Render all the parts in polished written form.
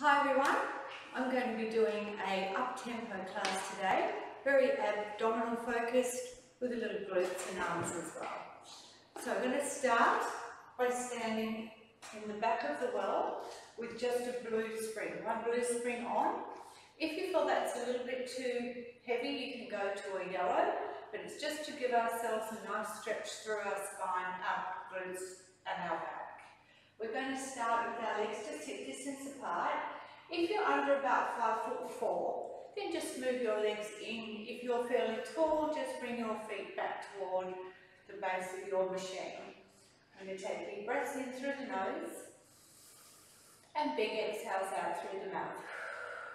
Hi everyone, I'm going to be doing a up-tempo class today, very abdominal focused with a little glutes and arms as well. So I'm going to start by standing in the back of the well with just a blue spring, one blue spring on. If you feel that's a little bit too heavy, you can go to a yellow, but it's just to give ourselves a nice stretch through our spine, our glutes and our back. We're going to start with our legs just hip distance apart. If you're under about 5'4", then just move your legs in. If you're fairly tall, just bring your feet back toward the base of your machine. I'm going to take big breaths in through the nose and big exhales out through the mouth.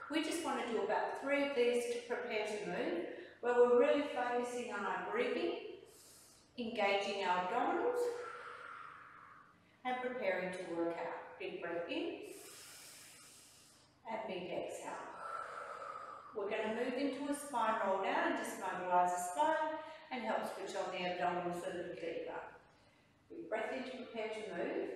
We just want to do about 3 of these to prepare to move, where we're really focusing on our breathing, engaging our abdominals, and preparing to work out. Big breath in and big exhale. We're going to move into a spine roll now and just mobilise the spine and help switch on the abdominals a little deeper. Big breath in to prepare to move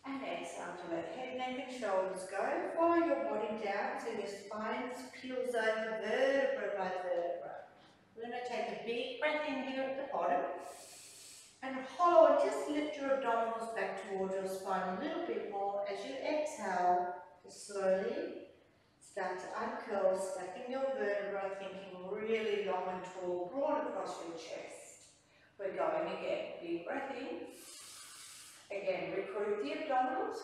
and exhale to let head, neck and shoulders go. Follow your body down so your spine peels over vertebra by vertebra. We're going to take a big breath in here at the bottom and hollow and just lift your abdominals back towards your spine a little bit more as you exhale. Just slowly start to uncurl, stacking your vertebra, thinking really long and tall, broad across your chest. We're going again. Big breath in. Again, recruit the abdominals.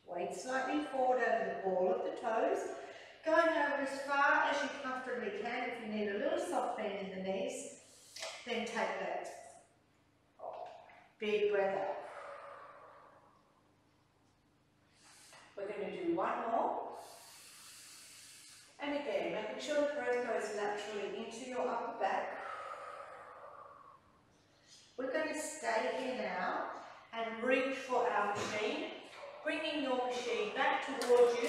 Weight slightly forward over the ball of the toes. Going over as far as you comfortably can. If you need a little soft bend in the knees, then take that. Big breath out. We're going to do one more. And again, making sure the breath goes naturally into your upper back. We're going to stay here now and reach for our machine, bringing your machine back towards you.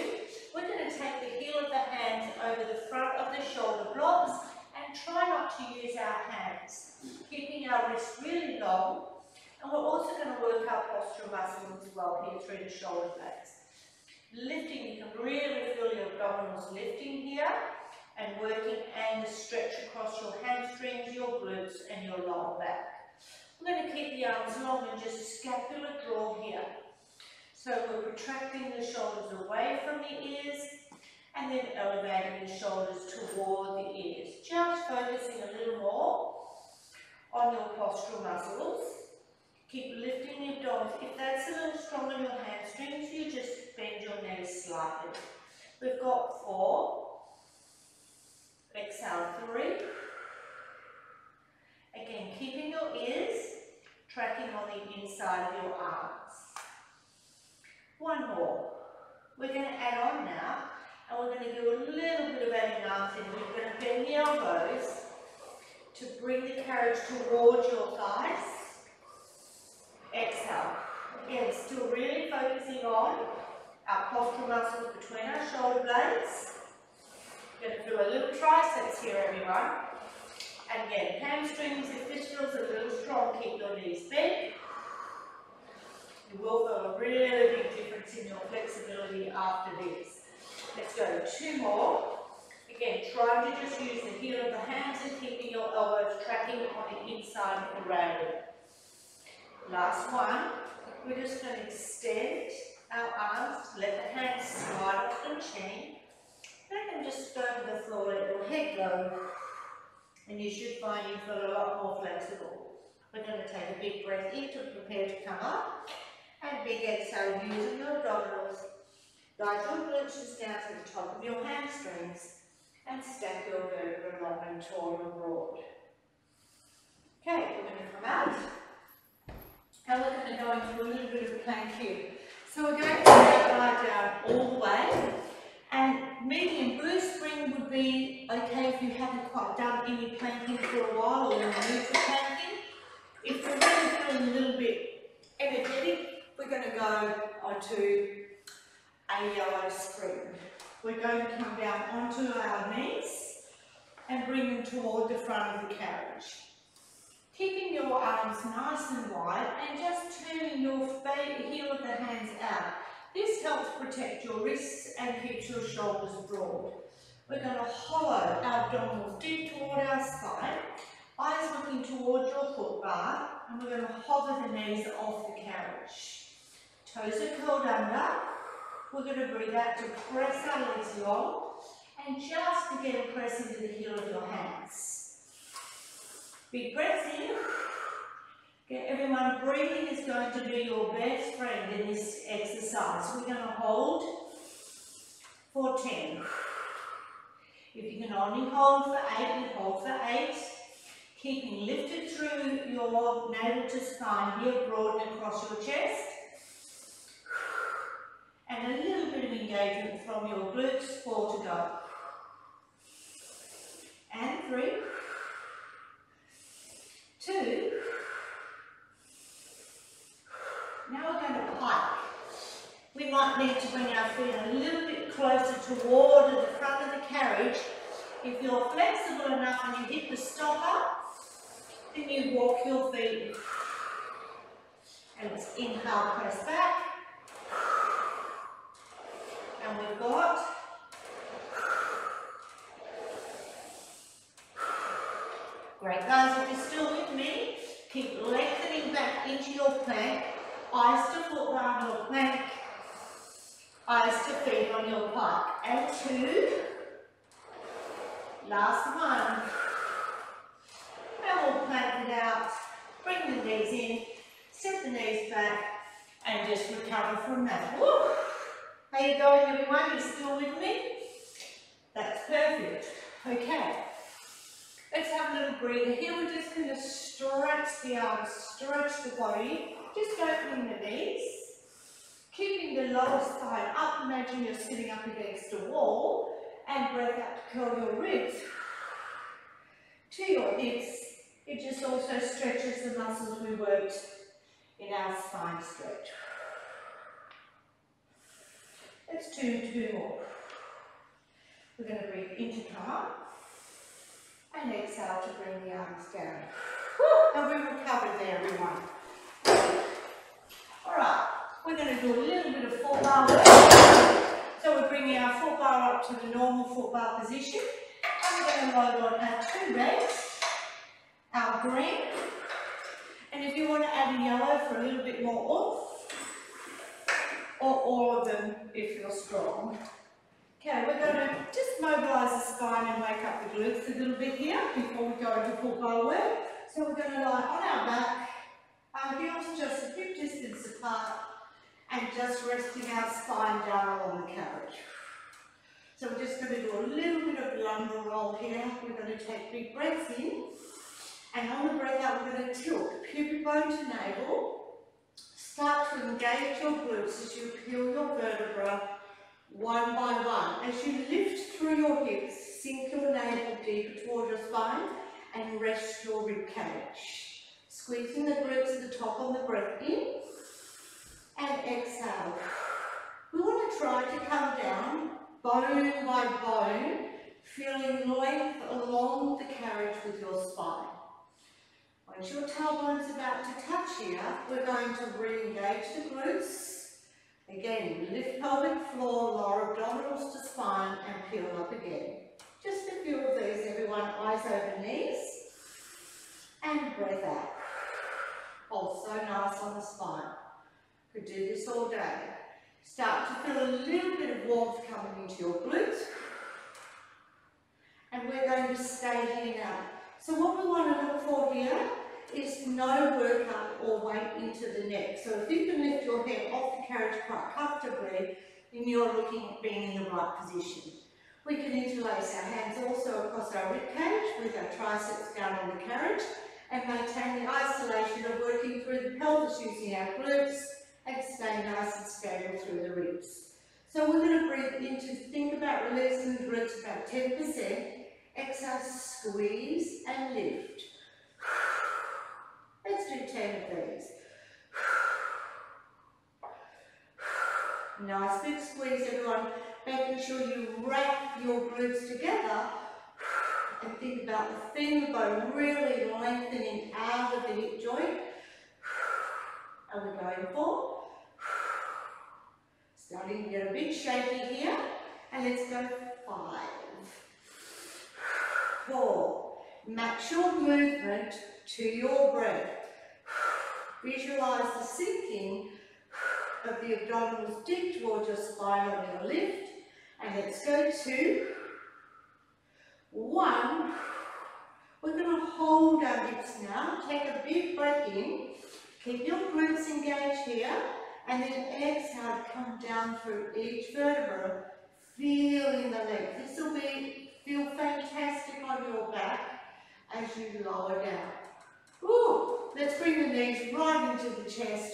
We're going to take the heel of the hands over the front of the shoulder blocks and try not to use our hands, keeping our wrists really long. And we're also going to work our postural muscles as well here through the shoulder blades. Lifting, you can really feel your abdominals lifting here and working and the stretch across your hamstrings, your glutes and your lower back. We're going to keep the arms long and just scapular draw here. So we're protracting the shoulders away from the ears and then elevating the shoulders toward the ears. Just focusing a little more on your postural muscles. Keep lifting the abdominals. If that's a little strong on your hamstrings, you just bend your knees slightly. We've got 4. Exhale, 3. Again, keeping your ears tracking on the inside of your arms. 1 more. We're going to add on now, and we're going to do a little bit of adding arms in. We're going to bend the elbows to bring the carriage towards your thighs. Exhale. Again, still really focusing on our postural muscles between our shoulder blades. We're going to feel a little triceps here, everyone. And again, hamstrings, if this feels a little strong, keep your knees bent. You will feel a really big difference in your flexibility after this. Let's go 2 more. Again, trying to just use the heel of the hands and keeping your elbows tracking on the inside of the railing. Last one. We're just going to extend our arms, let the hands slide off the chin. Let them just go to the floor, let your head go. And you should find you feel a lot more flexible. We're going to take a big breath in to prepare to come up. And big exhale using your abdominals. Guide your glutes down to the top of your hamstrings. And stack your vertebrae long and tall and broad. Okay, we're going to come out. And we're going to go into a little bit of plank here. So we're going to lie down all the way. And medium blue spring would be okay if you haven't quite done any planking for a while or you're new to planking. If you're really feeling a little bit energetic, we're going to go onto a yellow spring. We're going to come down onto our knees and bring them toward the front of the carriage. Keeping your arms nice and wide and just turning your face heel of the hands out. This helps protect your wrists and keeps your shoulders broad. We're going to hollow our abdominals deep toward our spine, eyes looking towards your foot bar, and we're going to hover the knees off the carriage. Toes are curled under. We're going to breathe out to press our legs long, and just again press into the heel of your hands. Big breaths in. Okay, everyone, breathing is going to be your best friend in this exercise. We're going to hold for 10. If you can only hold for 8, you hold for 8. Keeping lifted through your navel to spine here, broad across your chest. And a little bit of engagement from your glutes, 4 to go. And 3, 2. Now we're going to pike. We might need to bring our feet a little bit closer toward the front of the carriage. If you're flexible enough and you hit the stopper, then you walk your feet. And let's inhale, press back. And we've got great, guys. If you're still with me, keep lengthening back into your plank. Eyes to foot bar on your plank. Eyes to feet on your pike. And 2. Last one. And we'll plank it out. Bring the knees in. Step the knees back. And just recover from that. Woo! How you going, everyone? You still with me? That's perfect. Okay. Let's have a little breather here. We're just going to stretch the arms, stretch the body, just opening the knees, keeping the lower spine up. Imagine you're sitting up against a wall, and breath out to curl your ribs to your hips. It just also stretches the muscles we worked in our spine stretch. Let's do 2 more. We're going to breathe in to come up. And exhale to bring the arms down. Woo! And we recovered there, everyone. Alright, we're going to do a little bit of foot bar work. So we're bringing our foot bar up to the normal foot bar position. And we're going to load on our 2 reds, our green. And if you want to add a yellow for a little bit more oomph, or all of them if you're strong. Okay, we're going to just mobilise the spine and wake up the glutes a little bit here before we go into full bar work. So we're going to lie on our back, our heels just a bit distance apart, and just resting our spine down along the carriage. So we're just going to do a little bit of lumbar roll here. We're going to take big breaths in, and on the breath out we're going to tilt pubic bone to navel. Start to engage your glutes as you peel your vertebra one by one. As you lift through your hips, sink your navel deeper toward your spine and rest your rib cage. Squeezing the glutes at the top on the breath in and exhale. We want to try to come down bone by bone, feeling length along the carriage with your spine. Once your tailbone's about to touch here, we're going to re-engage the glutes. Again, lift pelvic floor, lower abdominals to spine, and peel up again. Just a few of these, everyone. Eyes over knees, and breath out. Hold so nice on the spine. Could do this all day. Start to feel a little bit of warmth coming into your glutes. And we're going to stay here now. So what we want to look for here is no workout or weight into the neck. So if you can lift your head off the carriage quite comfortably, then you're looking at being in the right position. We can interlace our hands also across our rib cage with our triceps down on the carriage and maintain the isolation of working through the pelvis using our glutes and stay nice and stable through the ribs. So we're going to breathe in to think about releasing the glutes about 10%. Exhale, squeeze and lift. Let's do 10 of these. Nice big squeeze, everyone. Making sure you wrap your glutes together and think about the femur bone really lengthening out of the hip joint. And we're going for Starting to get a bit shaky here. And let's go 5, 4. Match your movement to your breath. Visualize the sinking of the abdominals deep towards your spine on your lift. And let's go 2, 1. We're going to hold our hips now. Take a big breath in. Keep your glutes engaged here. And then exhale, come down through each vertebra. Feeling the length. This will feel fantastic on your back as you lower down. Ooh, let's bring the knees right into the chest.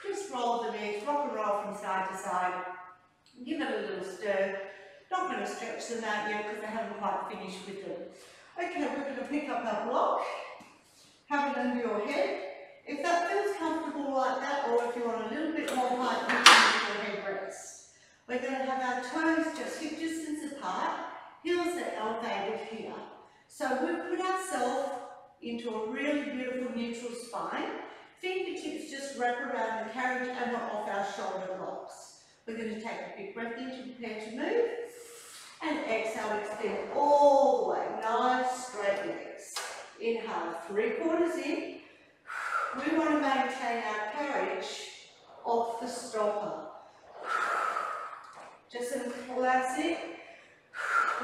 Just roll the knees, rock and roll from side to side. Give it a little stir. Not going to stretch them out yet because I haven't quite finished with them. Okay, we're going to pick up our block. Have it under your head. If that feels comfortable like that, or if you want a little bit more height, you can use your head rest. We're going to have our toes just hip distance apart. Heels are elevated here. So we've put ourselves into a really beautiful neutral spine. Fingertips just wrap around the carriage and not off our shoulder blocks. We're going to take a big breath in to prepare to move. And exhale, extend all the way. Nice straight legs. Inhale, 3/4 in. We want to maintain our carriage off the stopper. Just some classic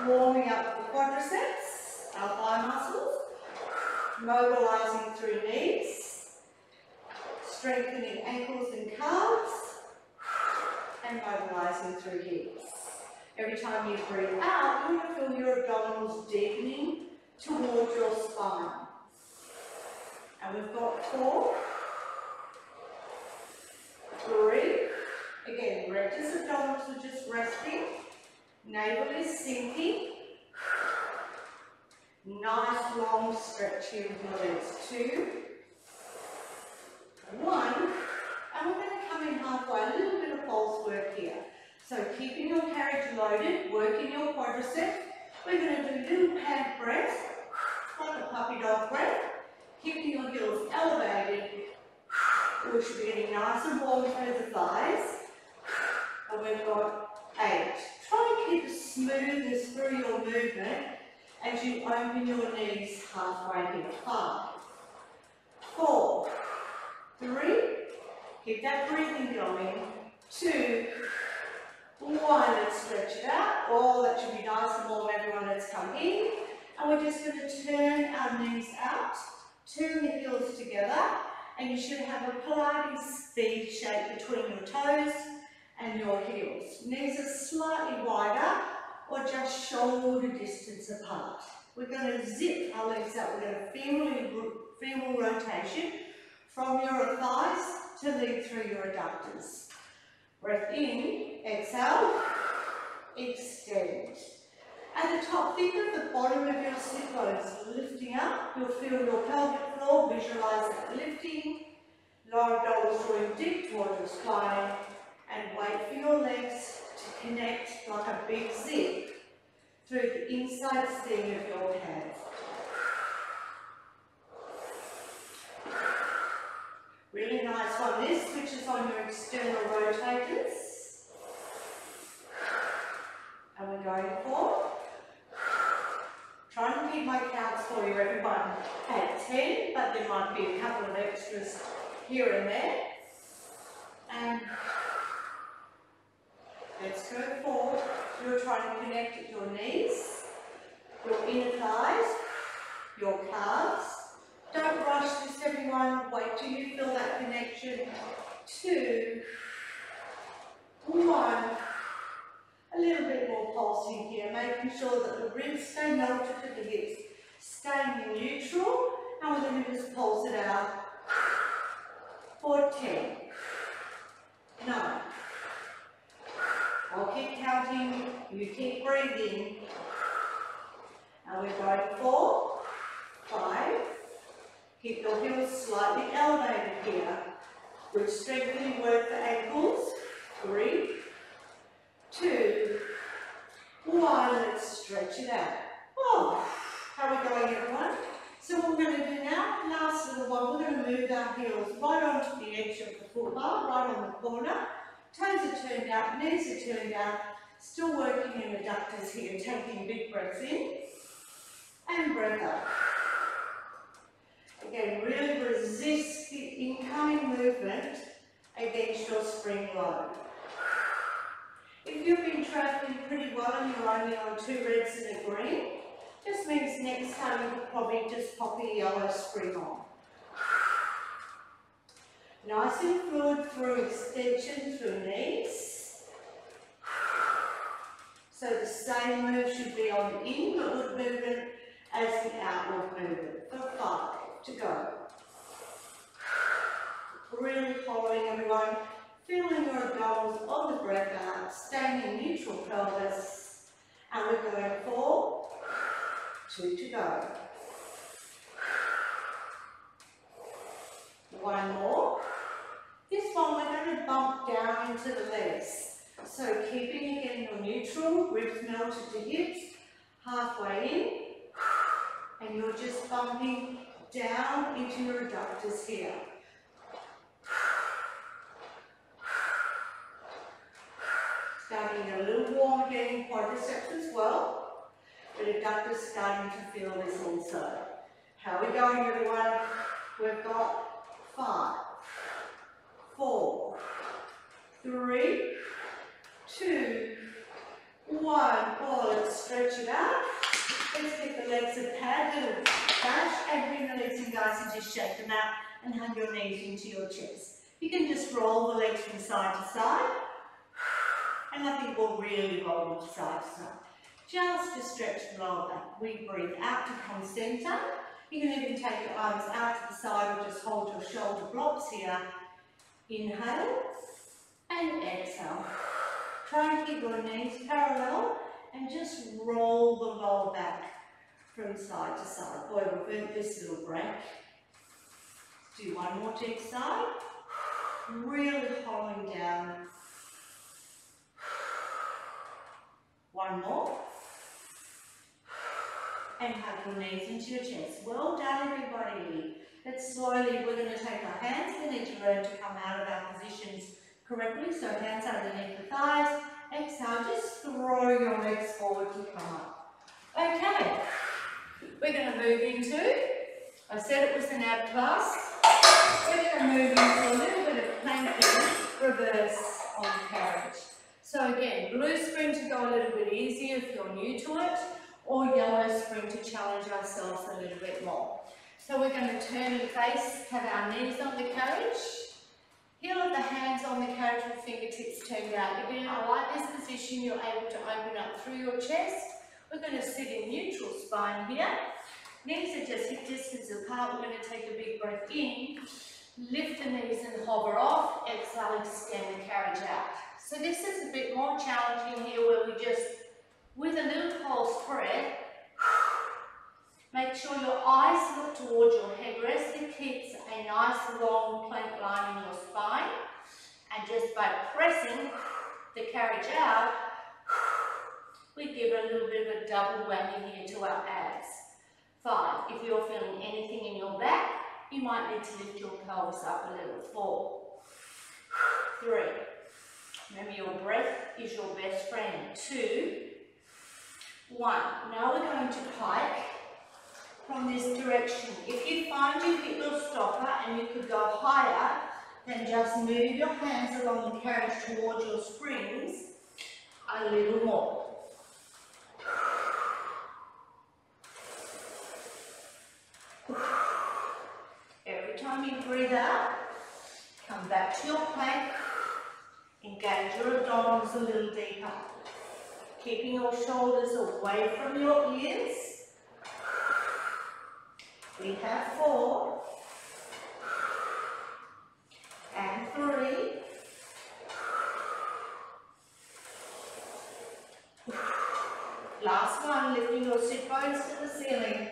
warming up the quadriceps, our thigh muscles, mobilizing through knees, strengthening ankles and calves, and mobilizing through hips. Every time you breathe out, you're going to feel your abdominals deepening towards your spine. And we've got 4, 3, again, rectus abdominals are just resting, navel is sinking, nice long stretch here with your legs, 2, 1, and we're going to come in halfway, a little bit of pulse work here. So keeping your carriage loaded, working your quadriceps, we're going to do little pant breaths, like a puppy dog breath. Keeping your heels elevated, we should be getting nice and warm through the thighs. And we've got 8. Try and keep a smoothness through your movement as you open your knees halfway here. 5, 4, 3, keep that breathing going. 2, 1, and stretch it out. Oh, that should be nice and warm, everyone that's come in. And we're just going to turn our knees out. Turn the heels together, and you should have a Pilates V shape between your toes and your heels. Knees are slightly wider or just shoulder distance apart. We're going to zip our legs up. We're going to femoral rotation from your thighs to lead through your adductors. Breath in, exhale, extend. At the top, think of the bottom of your sit bones lifting up. You'll feel your pelvic floor, visualize it lifting. Lower abdominals drawing deep towards your spine. And wait for your legs to connect like a big zip through the inside seam of your hands. Really nice one. This switches on your external rotators. And we're going for. Try and keep my counts for you, everyone, at 10, but there might be a couple of extras here and there. And let's go forward. You're trying to connect at your knees, your inner thighs, your calves. Don't rush this, everyone. Wait till you feel that connection. 2, 1. A little bit more pulsing here, making sure that the ribs stay melted to the hips, staying neutral, and we're going to just pulse it out for 10, 9. I'll keep counting, you keep breathing, and we're going 4, 5. Keep your heels slightly elevated here. Good strengthening work for ankles. 3, 2, 1, let's stretch it out. Oh, how are we going, everyone? So what we're going to do now, last little one, we're going to move our heels right onto the edge of the footbar, right on the corner. Toes are turned out, knees are turned out. Still working in the adductors here, taking big breaths in and breath out. Again, really resist the incoming movement against your spring load. If you've been travelling pretty well and you're only on 2 reds and a green, just means next time you could probably just pop a yellow spring on. Nice and fluid through extension through knees. So the same move should be on the inward movement as the outward movement. For 5 to go. Really following everyone. Feeling your abdominals on the breath out, staying in neutral pelvis. And we're going for 2 to go. 1 more. This one we're going to bump down into the legs. So keeping again your neutral, ribs melted to hips, halfway in, and you're just bumping down into your adductors here. Starting a little warm again in quadriceps as well, but adductors starting to feel this also. How are we going, everyone? We've got 5, 4, 3, 2, 1. Oh, let's stretch it out. Let's get the legs a pad, little bash, and bring the legs in, guys, and just shake them out and hug your knees into your chest. You can just roll the legs from side to side. And nothing will really roll them side to side. Just to stretch the lower back. We breathe out to come centre. You can even take your arms out to the side or just hold your shoulder blocks here. Inhale and exhale. Try and keep your knees parallel and just roll the lower back from side to side. Boy, we've earned this little break. Do 1 more to each side. Really holding down. 1 more. And hug your knees into your chest. Well done, everybody. Let's slowly, we're going to take our hands. We need to learn to come out of our positions correctly. So hands underneath the thighs. Exhale, just throw your legs forward to come up. Okay. We're going to move into, I said it was an ab class. We're going to move into a little bit of planking, reverse on the carriage. So again, blue spring to go a little bit easier if you're new to it, or yellow spring to challenge ourselves a little bit more. So we're going to turn and face, have our knees on the carriage, heel of the hands on the carriage with fingertips turned out. Again, I like this position, you're able to open up through your chest. We're going to sit in neutral spine here. Knees are just hip distance apart. We're going to take a big breath in, lift the knees and hover off, exhale, extend the carriage out. So this is a bit more challenging here where we just, with a little pulse breath, make sure your eyes look towards your headrest. It keeps a nice long plank line in your spine. And just by pressing the carriage out, we give a little bit of a double whammy here to our abs. 5, if you're feeling anything in your back, you might need to lift your pelvis up a little. 4, 3, remember your breath is your best friend. 2, 1. Now we're going to pike from this direction. If you find you hit your stopper and you could go higher, then just move your hands along the carriage towards your springs a little more. Every time you breathe out, come back to your plank, engage your abdominals a little deeper, keeping your shoulders away from your ears. We have 4 and 3. Last one, lifting your sit bones to the ceiling.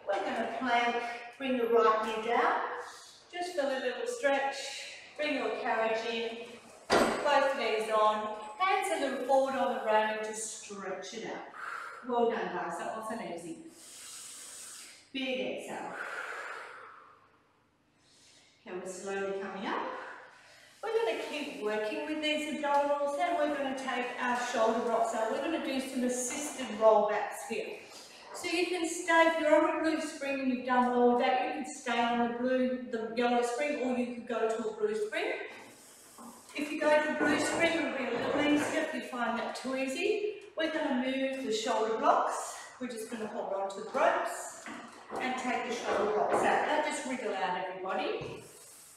We're going to plank, bring the right knee down, just feel a little stretch, bring your carriage in, both knees on, hands a little forward on the railing to stretch it out. Well done, guys, that wasn't easy. Big exhale. Okay, we're slowly coming up. We're going to keep working with these abdominals. Then we're going to take our shoulder blocks out. We're going to do some assisted rollbacks here. So you can stay, if you're on a blue spring and you've done all of that, you can stay on the yellow spring, or you could go to a blue spring. If you go to a blue spring, it'll be a little easier if you find that too easy. We're going to move the shoulder blocks. We're just going to hold on to the ropes and take the shoulder blocks out. Now just wriggle out, everybody.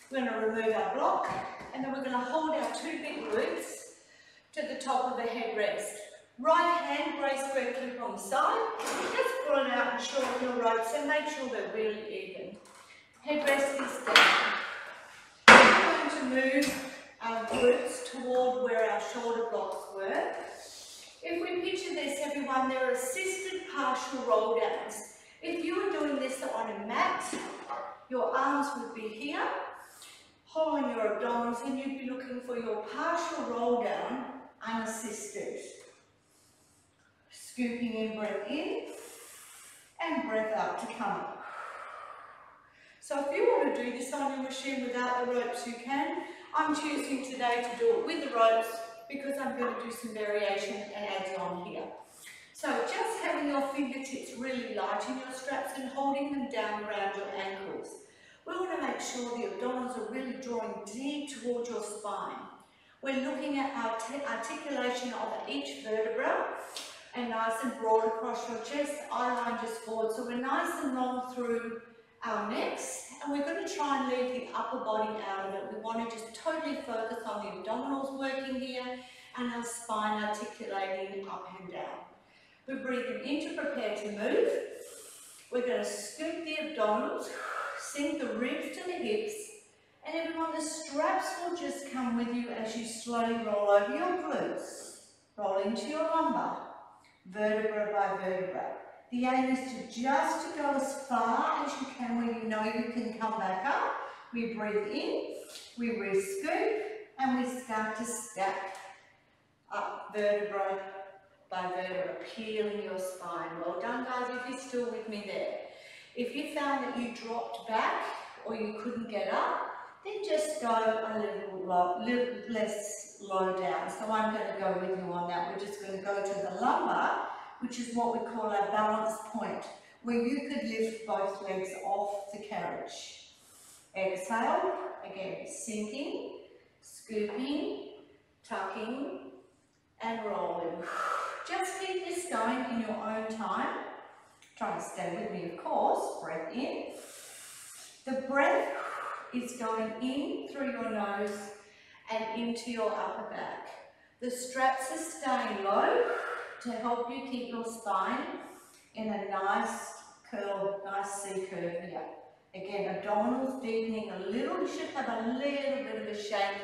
We're going to remove our block, and then we're going to hold our two big glutes to the top of the headrest. Right hand, brace square clip on the side. Just pull it out and shorten your ropes and make sure they're really even. Headrest is down. We're going to move our glutes toward where our shoulder blocks were. If we picture this, everyone, there are assisted partial roll downs. If you were doing this on a mat, your arms would be here, holding your abdominals, and you'd be looking for your partial roll down unassisted. Scooping in, breath in, and breath out to come up. So if you want to do this on your machine without the ropes, you can. I'm choosing today to do it with the ropes because I'm going to do some variation and adds on here. So just having your fingertips really light in your straps and holding them down around your ankles. We want to make sure the abdominals are really drawing deep towards your spine. We're looking at our articulation of each vertebra, and nice and broad across your chest, eye line just forward. So we're nice and long through our necks, and we're going to try and leave the upper body out of it. We want to just totally focus on the abdominals working here and our spine articulating up and down. We're breathing in to prepare to move. We're going to scoop the abdominals, sink the ribs to the hips, and everyone, the straps will just come with you as you slowly roll over your glutes, roll into your lumbar, vertebra by vertebra. The aim is to just go as far as you can where you know you can come back up. We breathe in, we re-scoop, and we start to stack up vertebra by vertebra, peeling your spine. Well done, guys, if you're still with me there. If you found that you dropped back or you couldn't get up, then just go a little less low down. So I'm going to go with you on that. We're just going to go to the lumbar, which is what we call our balance point, where you could lift both legs off the carriage. Exhale, again, sinking, scooping, tucking, and rolling. Just keep this going in your own time. Try to stay with me, of course. Breath in. The breath is going in through your nose and into your upper back. The straps are staying low to help you keep your spine in a nice curl, nice C curve here. Again, abdominals deepening a little. You should have a little bit of a shake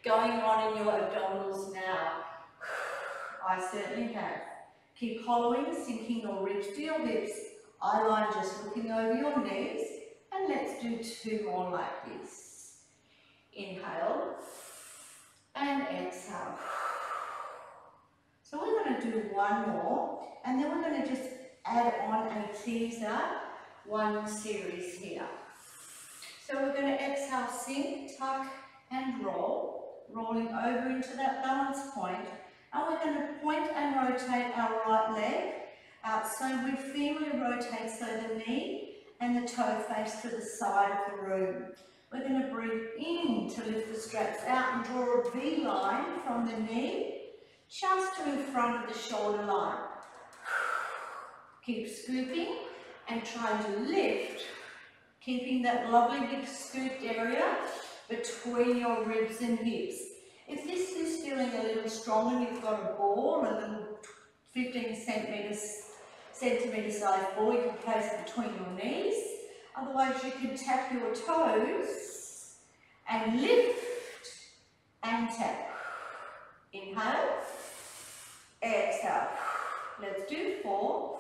going on in your abdominals now. I certainly have. Keep hollowing, sinking your ribs to your hips. Eye line just looking over your knees. And let's do two more like this. Inhale and exhale. So we're going to do one more, and then we're going to just add on a teaser, one series here. So we're going to exhale, sink, tuck and roll, rolling over into that balance point. And we're going to point and rotate our right leg out so we femurely rotate so the knee and the toe face to the side of the room. We're going to breathe in to lift the straps out and draw a V line from the knee just to in front of the shoulder line. Keep scooping and trying to lift, keeping that lovely big scooped area between your ribs and hips. If this is feeling a little strong and you've got a ball, a little 15 centimetre size ball, you can place it between your knees. Otherwise you can tap your toes and lift and tap. Inhale, exhale. Let's do 4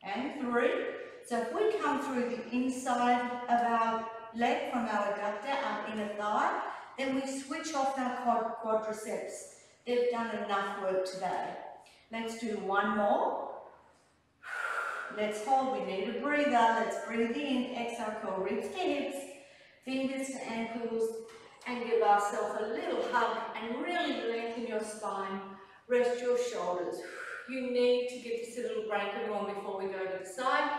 and 3. So if we come through the inside of our leg from our adductor, our inner thigh, then we switch off our quadriceps. They've done enough work today. Let's do one more. Let's hold, we need a breather. Let's breathe in, exhale, curl ribs to hips. fingers to ankles, and give ourselves a little hug and really lengthen your spine. Rest your shoulders. You need to give this a little break everyone before we go to the side.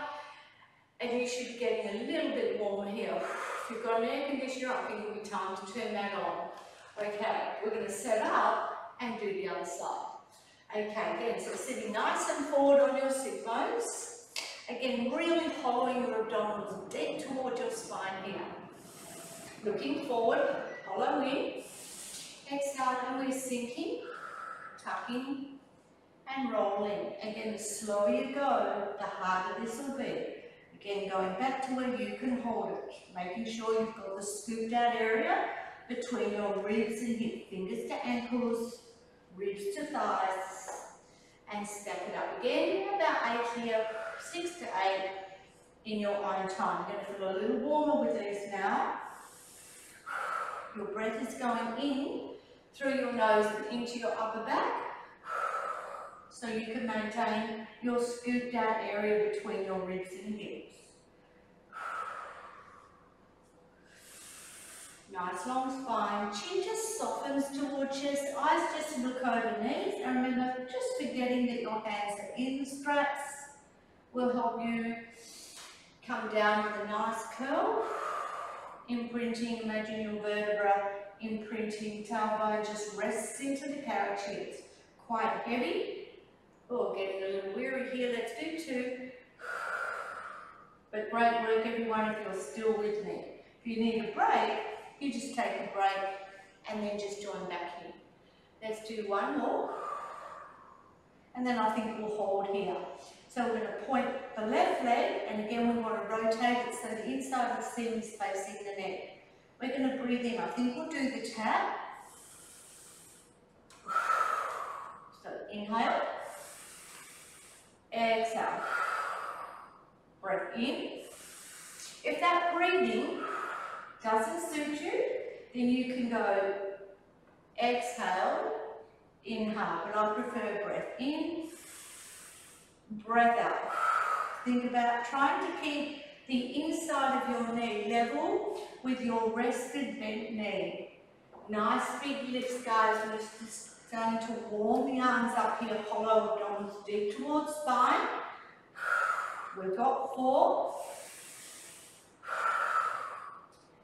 And you should be getting a little bit warmer here. If you've got an air conditioner, I think it'll be time to turn that on. Okay, we're going to set up and do the other side. Okay, again, so sitting nice and forward on your sit bones. Again, really holding your abdominals deep towards your spine here. Looking forward, hollow in. Exhale, and we're sinking, tucking, and rolling. Again, the slower you go, the harder this will be. Again, going back to where you can hold it. Making sure you've got the scooped out area between your ribs and hips. Fingers to ankles, ribs to thighs. And stack it up again. About 8 here, 6 to 8 in your own time. You're going to feel a little warmer with these now. Your breath is going in through your nose and into your upper back. So you can maintain your scooped out area between your ribs and hips. Nice long spine. Chin just softens towards chest. Eyes just look over knees. And remember, just forgetting that your hands are in the straps will help you come down with a nice curl. Imprinting, imagine your vertebra imprinting, tailbone just rests into the carriage here. It's quite heavy. Oh, getting a little weary here. Let's do 2. But great work, everyone, if you're still with me. If you need a break, you just take a break and then just join back in. Let's do 1 more. And then I think we'll hold here. So we're going to point the left leg, and again we want to rotate it so the inside of the seam is facing the neck. We're going to breathe in. I think we'll do the tap. So inhale. Exhale. Breath in. If that breathing doesn't suit you, then you can go exhale, inhale, but I prefer breath in, breath out. Think about trying to keep the inside of your knee level with your rested bent knee. Nice big lifts, guys. We're just starting to warm the arms up here, hollow abdominals deep towards spine. We've got 4.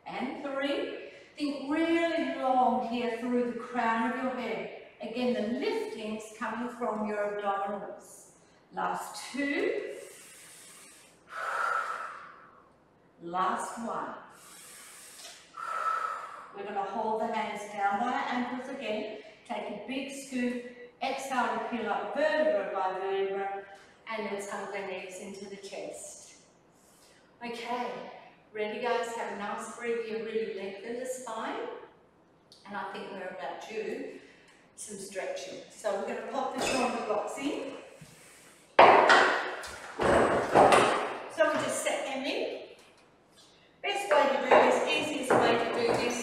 And 3. Think really long here through the crown of your head. Again, the lifting's coming from your abdominals. Last 2. Last 1. We're going to hold the hands down by our ankles again. Take a big scoop. Exhale to peel up vertebra by vertebra. And let's hug the knees into the chest. Okay. Ready, guys? Have a nice breath here. Really lengthen the spine. And I think we're about to some stretching. So we're going to pop the shoulder blocks in. So we just set them in. Best way to do this, easiest way to do this,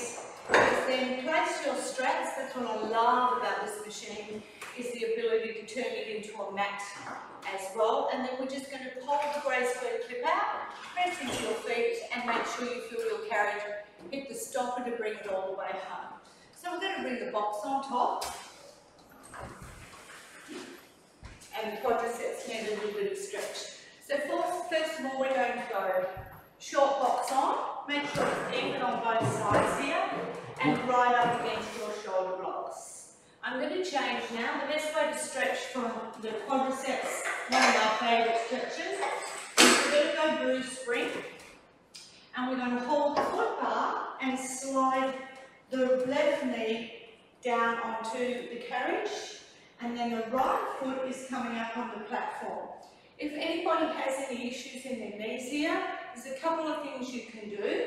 is then place your straps. That's what I love about this machine, is the ability to turn it into a mat as well. And then we're just going to hold the grey square clip out, press into your feet, and make sure you feel your carriage hit the stopper to bring it all the way home. So we're going to bring the box on top. And the quadriceps need a little bit of stretch. So first of all, we're going to go short box on. Make sure it's even on both sides here. And right up against your shoulder blocks. I'm going to change now. The best way to stretch for the quadriceps, one of our favourite stretches, is we're going to go bruise spring. And we're going to hold the foot bar and slide the left knee down onto the carriage. And then the right foot is coming up on the platform. If anybody has any issues in their knees here, there's a couple of things you can do.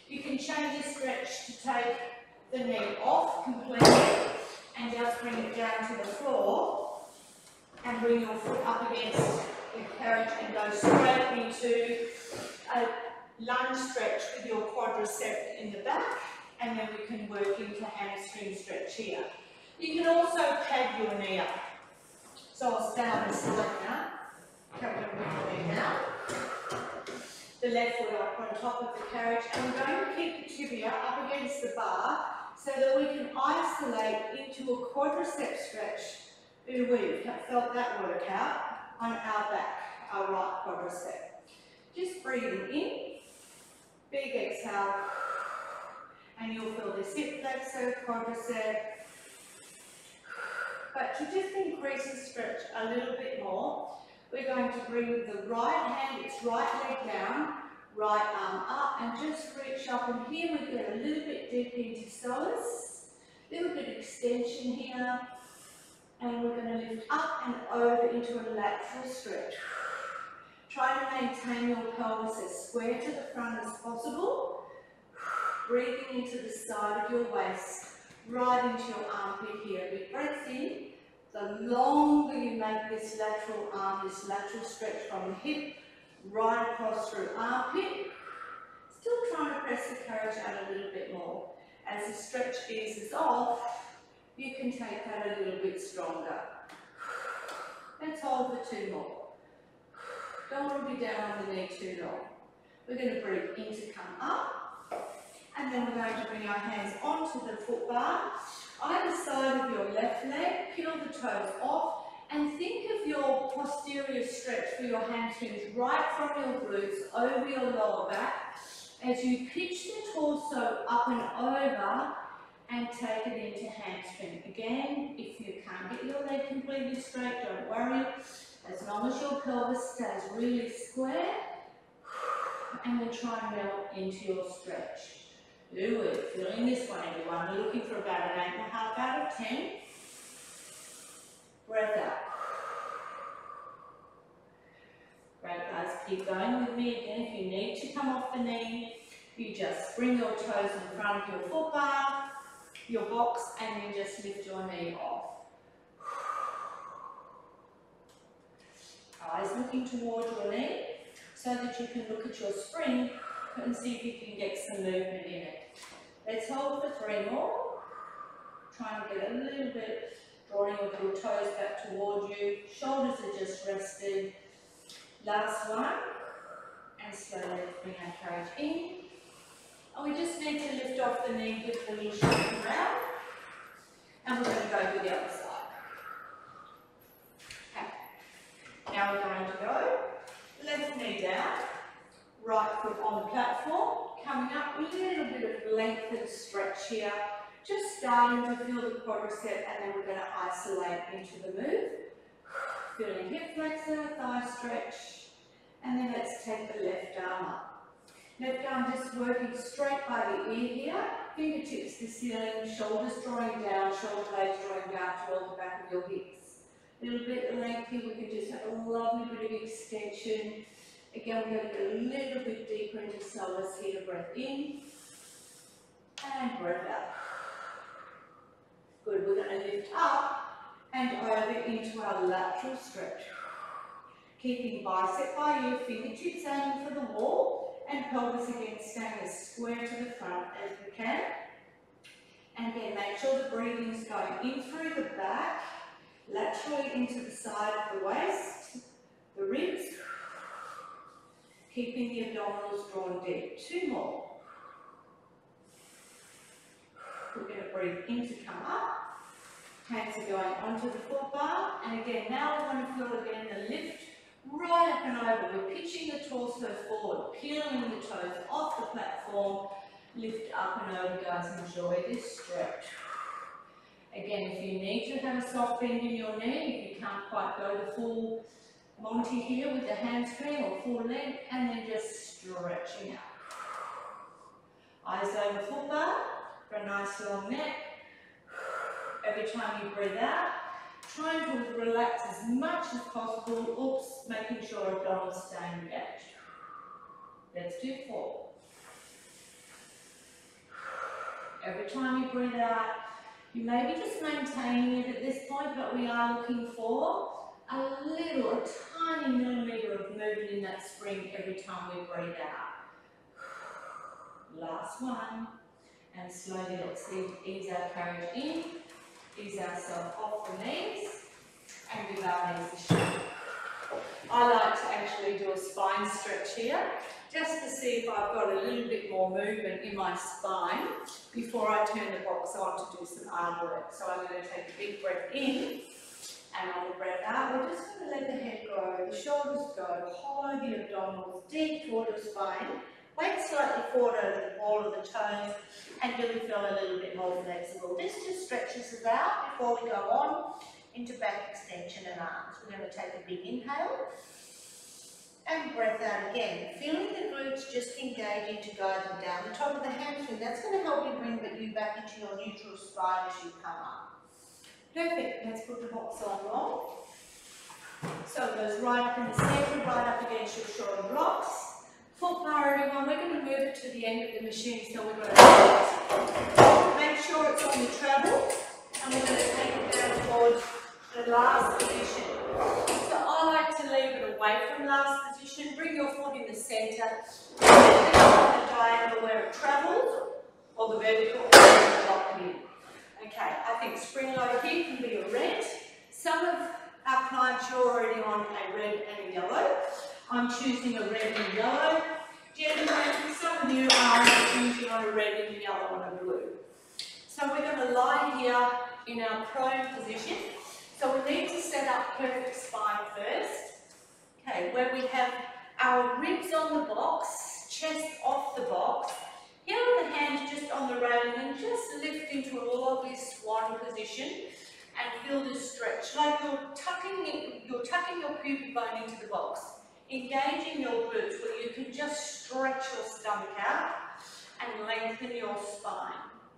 You can change the stretch to take the knee off completely and just bring it down to the floor and bring your foot up against the carriage and go straight into a lunge stretch with your quadricep in the back, and then we can work into hamstring stretch here. You can also pad your knee up. So I'll stand up and slide now. Come and bring your knee down. the left foot up on top of the carriage, and we're going to keep the tibia up against the bar so that we can isolate into a quadricep stretch. We've felt that work out on our back, our right quadricep. Just breathing in, big exhale, and you'll feel this hip flexor, quadricep. But to just increase the stretch a little bit more, we're going to bring the right hand, its right leg down, right arm up, and just reach up. And here we get a little bit deep into psoas, a little bit of extension here, and we're going to lift up and over into a lateral stretch. Try to maintain your pelvis as square to the front as possible, breathing into the side of your waist, right into your armpit here. Big breath in. The longer you make this lateral arm, this lateral stretch from the hip, right across through armpit, still trying to press the carriage out a little bit more. As the stretch eases off, you can take that a little bit stronger. Let's hold for 2 more. Don't want to be down on the knee too long. We're going to breathe in to come up, and then we're going to bring our hands onto the foot bar, either side of your left leg, peel the toes off, and think of your posterior stretch for your hamstrings right from your glutes over your lower back as you pitch the torso up and over and take it into hamstring. Again, if you can't get your leg completely straight, don't worry. As long as your pelvis stays really square, and then try and melt into your stretch. Do it. Feeling this one, everyone. We're looking for about an 8.5 out of 10. Breath out. Great, guys. Keep going with me again. If you need to come off the knee, you just bring your toes in front of your foot bar, your box, and then just lift your knee off. Eyes looking towards your knee so that you can look at your spring and see if you can get some movement in it. Let's hold for 3 more. Try and get a little bit, drawing your little toes back towards you. Shoulders are just rested. Last one. And slowly bring our carriage in. And we just need to lift off the knee, give the little shake around. And we're going to go to the other side. Now we're going to go left knee down, right foot on the platform, coming up a little bit of length and stretch here, just starting to feel the quadricep, and then we're going to isolate into the move. Feeling hip flexor, thigh stretch, and then let's take the left arm up. Left arm just working straight by the ear here, fingertips to ceiling, shoulders drawing down, shoulder blades drawing down toward the back of your hips. A little bit of length here, we can just have a lovely bit of extension. Again, we're going to get a little bit deeper into psoas here. Breath in and breath out. Good, we're going to lift up and over into our lateral stretch. Keeping bicep by ear, fingertips aiming for the wall, and pelvis again staying as square to the front as we can. And then make sure the breathing is going in through the back, laterally into the side of the waist, the ribs, keeping the abdominals drawn deep. 2 more. We're going to breathe in to come up. Hands are going onto the foot bar, and again, now we're going to feel again the lift right up and over. We're pitching the torso forward, peeling the toes off the platform, lift up and over, guys. Enjoy this stretch. Again, if you need to have a soft bend in your knee, if you can't quite go the full Monty here with the hamstring or full length, and then just stretching out. Eyes over foot bar for a nice long neck. Every time you breathe out, trying to relax as much as possible. Oops, making sure abdominals stay engaged. Let's do 4. Every time you breathe out, you may be just maintaining it at this point, but we are looking for a tiny millimetre of movement in that spring every time we breathe out. Last one. And slowly let's ease our carriage in, ease ourselves off the knees, and give our knees a shake. I like to actually do a spine stretch here. just to see if I've got a little bit more movement in my spine before I turn the box on to do some arm work. So I'm going to take a big breath in, and on the breath out, we're just going to let the head go, the shoulders go, hollow the abdominals deep toward your spine, weight slightly forward over the ball of the toes, and you'll feel a little bit more flexible. This just stretches us out before we go on into back extension and arms. We're going to take a big inhale and breath out again, feeling the glutes just engaging to guide them down the top of the hamstring. That's going to help you bring you back into your neutral spine as you come up. Perfect. Let's put the box on long. So it goes right up in the centre, right up against your shoulder blocks. Full power, everyone. We're going to move it to the end of the machine, so we're going to make sure it's on the treble, and we're going to take it down towards the last position. So I like to leave it away from last position. Bring your foot in the centre, and on the diagonal where it travels, or the vertical, and lock it in. Okay, I think spring load here can be a red. Some of our clients are already on a red and a yellow. I'm choosing a red and yellow. Gentlemen, some of you are choosing on a red and a yellow and a blue. So we're going to lie here in our prone position. So we need to set up perfect spine first. Okay, where we have our ribs on the box, chest off the box. Here are the hands just on the railing, and just lift into a lovely swan position and feel this stretch. Like you're tucking your pubic bone into the box. Engaging your glutes where you can just stretch your stomach out and lengthen your spine.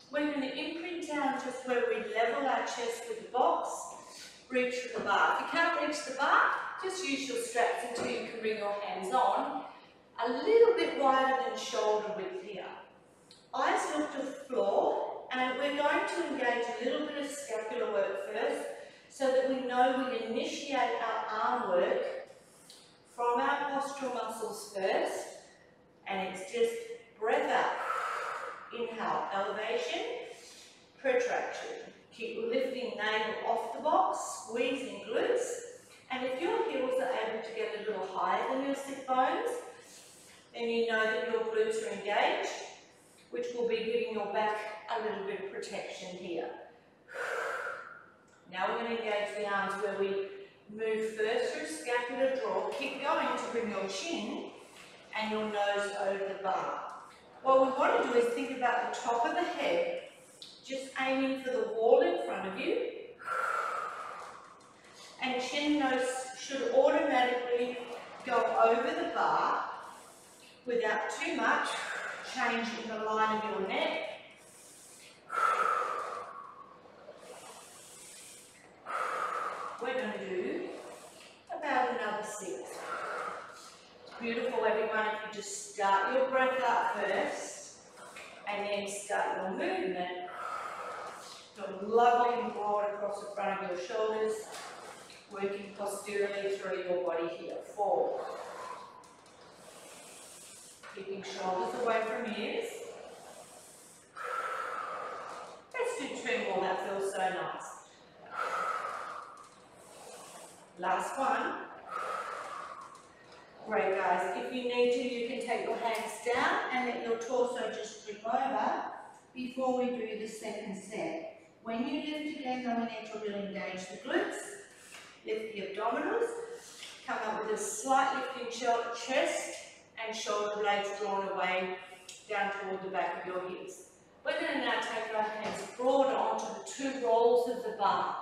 We're going to imprint down just where we level our chest with the box, reach for the bar. If you can't reach the bar, just use your straps until you can bring your hands on. A little bit wider than shoulder width here. Eyes look to the floor, and we're going to engage a little bit of scapular work first so that we know we initiate our arm work from our postural muscles first, and it's just breath out. Inhale, elevation, protraction. Keep lifting navel off the box, squeezing glutes, and if your heels are able to get a little higher than your sit bones, then you know that your glutes are engaged, which will be giving your back a little bit of protection here. Now we're going to engage the arms where we move first through scapular draw. Keep going to bring your chin and your nose over the bar. What we want to do is think about the top of the head, just aiming for the wall in front of you. And chin nose should automatically go over the bar without too much changing the line of your neck. We're going to do about another 6. It's beautiful, everyone, if you just start your breath up first and then start your movement. Go lovely and broad across the front of your shoulders, working posteriorly through your body here. 4. Keeping shoulders away from ears. Let's do 2 more, that feels so nice. Last one. Great, guys. If you need to, you can take your hands down and let your torso just drip over before we do the second set. When you lift again, though, we need to really engage the glutes, lift the abdominals, come up with a slight lift in chest and shoulder blades drawn away down toward the back of your hips. We're going to now take our hands broader onto the 2 rolls of the bar.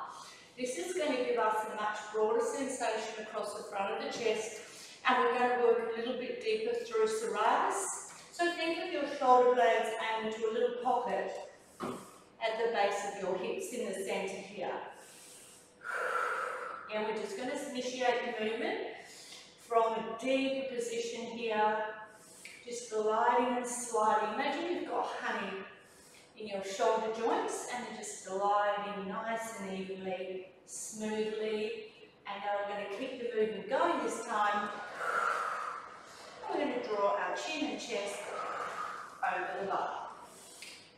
This is going to give us a much broader sensation across the front of the chest, and we're going to work a little bit deeper through serratus. So think of your shoulder blades aimed into a little pocket at the base of your hips in the centre here. And we're just going to initiate the movement from a deeper position here, just gliding and sliding. Imagine you've got honey in your shoulder joints and you're just gliding nice and evenly, smoothly. And now we're going to keep the movement going this time. And we're going to draw our chin and chest over the bar.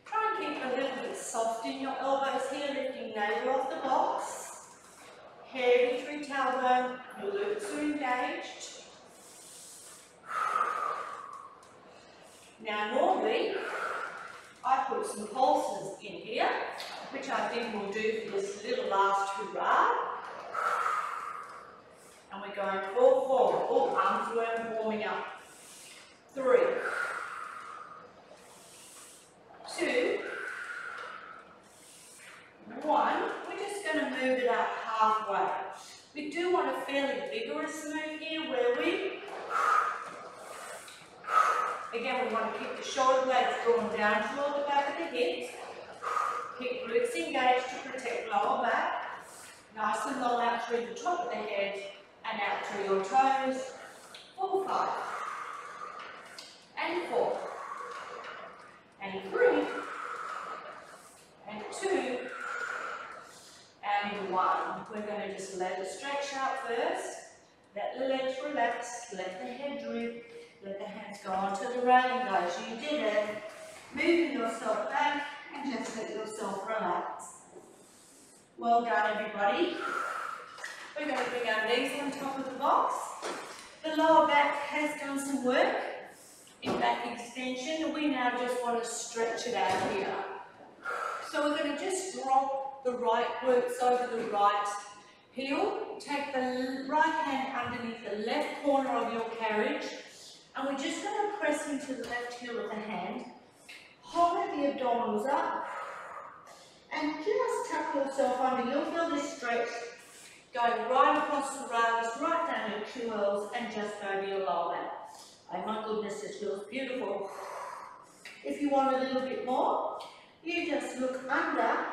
Try and keep a little bit soft in your elbows here, lifting navel off the box. Heavy through tailbone, your glutes are engaged. Now normally, I put some pulses in here, which I think we'll do for this little last hurrah. And we're going 4, 4. Oh, arms weren't warming up. 3, 2, 1. We're just going to move it up halfway. We do want a fairly vigorous move here where again, we want to keep the shoulder blades drawn down toward the back of the hips. Keep glutes engaged to protect lower back. Nice and long out through the top of the head and out through your toes. 4, 5. And 4. And 3. And 2. And 1. We're going to just let it stretch out first. Let the legs relax. Let the head droop. Let the hands go onto the railing, guys. You did it. Moving yourself back and just let yourself relax. Well done, everybody. We're going to bring our knees on top of the box. The lower back has done some work in back extension. We now just want to stretch it out here. So we're going to just drop the right glutes over the right heel. Take the right hand underneath the left corner of your carriage. And we're just going to press into the left heel of the hand. Hold the abdominals up. And just tuck yourself under. You'll feel this stretch going right across the rails, right down your QLs, and just over your lower back. Oh my goodness, it feels beautiful. If you want a little bit more, you just look under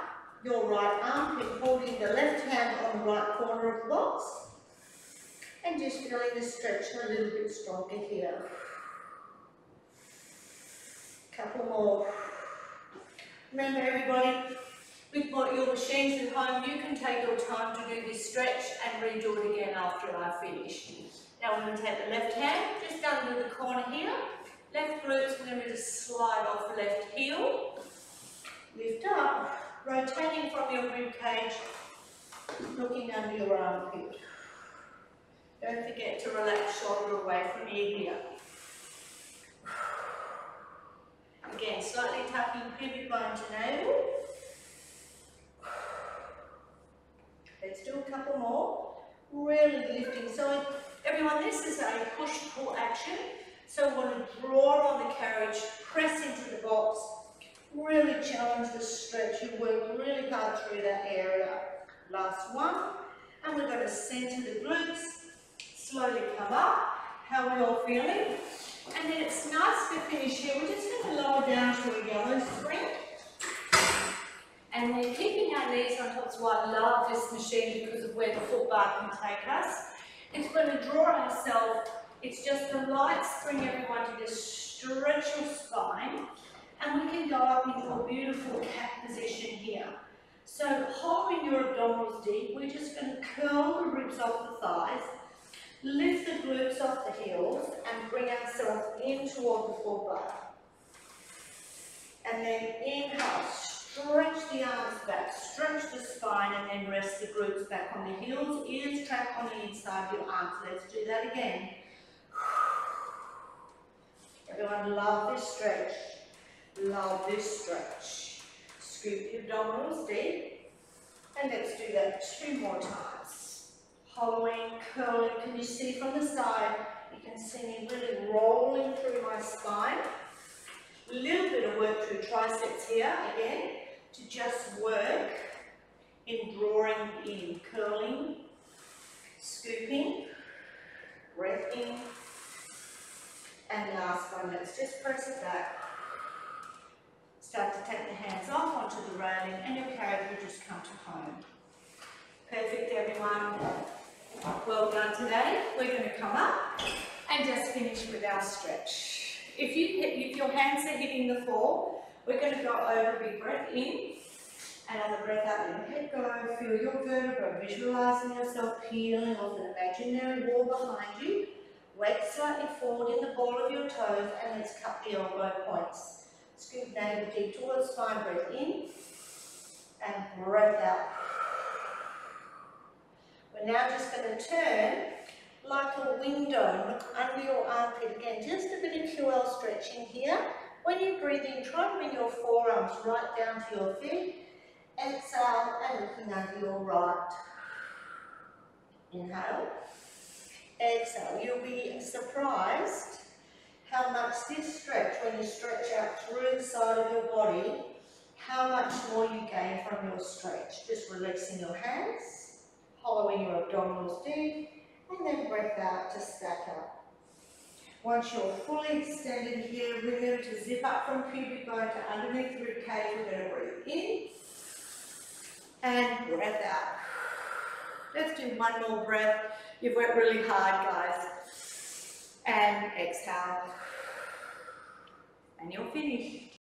your right armpit, holding the left hand on the right corner of the box. And just feeling the stretch a little bit stronger here. Couple more. Remember, everybody, with your machines at home, you can take your time to do this stretch and redo it again after I finish. Now we're going to take the left hand just under the corner here. Left glutes, we're going to just slide off the left heel. Lift up, rotating from your rib cage, looking under your armpit. Don't forget to relax shoulder away from ear here. Again, slightly tucking pivot bone to navel. Let's do a couple more. Really lifting. So everyone, this is a push-pull action. So we want to draw on the carriage, press into the box, really challenge the stretch. You work really hard through that area. Last one. And we're going to center the glutes. Slowly come up. How are we all feeling? And then it's nice to finish here. We're just going to lower down to a yellow spring. And then keeping our knees on top. That's why I love this machine, because of where the foot bar can take us. It's going to draw ourselves. It's just a light spring, everyone, to just stretch your spine. And we can go up into a beautiful cat position here. So holding your abdominals deep, we're just going to curl the ribs off the thighs. Lift the glutes off the heels and bring ourselves in toward the full bar. And then inhale, stretch the arms back, stretch the spine, and then rest the glutes back on the heels, ears track on the inside of your arms. Let's do that again. Everyone, love this stretch. Love this stretch. Scoop your abdominals deep. And let's do that 2 more times. Hollowing, curling. Can you see from the side? You can see me really rolling through my spine. A little bit of work through triceps here again, to just work in drawing in, curling, scooping, breath in, and last one, let's just press it back. Start to take the hands off onto the railing, and your carriage will just come to home. Perfect, everyone. Well done today. We're going to come up and just finish with our stretch. If your hands are hitting the floor, we're going to go over a big breath in, and on the breath out, let your head go. Feel your vertebra, visualizing yourself peeling off an imaginary wall behind you. Weight slightly forward in the ball of your toes, and let's cut the elbow points. Scoop navel deep towards spine, breath in, and breath out. We're now just going to turn like a window, look under your armpit again, just a bit of QL stretching here. When you breathe in, try and bring your forearms right down to your feet. Exhale and looking under your right. Inhale. Exhale. You'll be surprised how much this stretch, when you stretch out through the side of your body, how much more you gain from your stretch. Just releasing your hands, hollowing your abdominals deep, and then breath out to stack up. Once you're fully extended here, remember to zip up from pubic bone to underneath the rib cage. We're going to breathe in and breath out. Let's do one more breath. You've worked really hard, guys. And exhale. And you're finished.